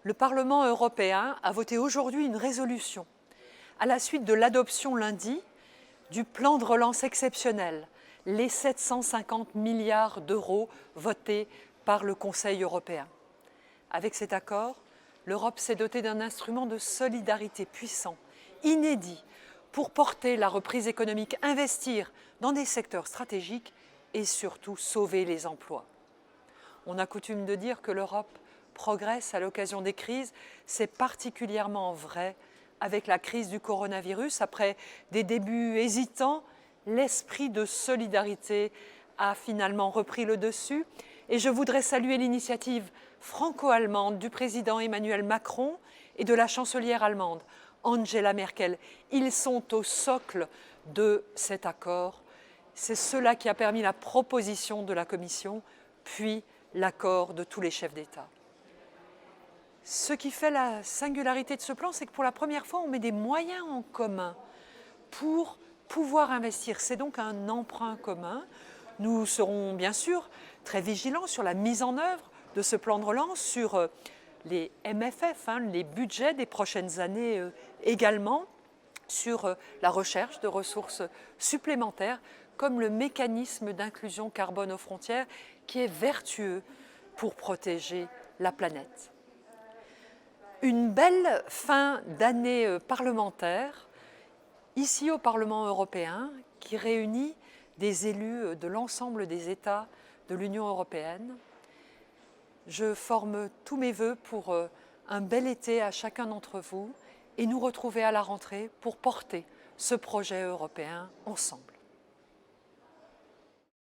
Le Parlement européen a voté aujourd'hui une résolution à la suite de l'adoption lundi du plan de relance exceptionnel, les 750 milliards d'euros votés par le Conseil européen. Avec cet accord, l'Europe s'est dotée d'un instrument de solidarité puissant, inédit, pour porter la reprise économique, investir dans des secteurs stratégiques et surtout sauver les emplois. On a coutume de dire que l'Europe progresse à l'occasion des crises. C'est particulièrement vrai avec la crise du coronavirus. Après des débuts hésitants, l'esprit de solidarité a finalement repris le dessus. Et je voudrais saluer l'initiative franco-allemande du président Emmanuel Macron et de la chancelière allemande Angela Merkel. Ils sont au socle de cet accord. C'est cela qui a permis la proposition de la Commission, puis l'accord de tous les chefs d'État. Ce qui fait la singularité de ce plan, c'est que pour la première fois, on met des moyens en commun pour pouvoir investir. C'est donc un emprunt commun. Nous serons bien sûr très vigilants sur la mise en œuvre de ce plan de relance, sur les MFF, les budgets des prochaines années également, sur la recherche de ressources supplémentaires, comme le mécanisme d'inclusion carbone aux frontières, qui est vertueux pour protéger la planète. Une belle fin d'année parlementaire, ici au Parlement européen, qui réunit des élus de l'ensemble des États de l'Union européenne. Je forme tous mes vœux pour un bel été à chacun d'entre vous et nous retrouver à la rentrée pour porter ce projet européen ensemble.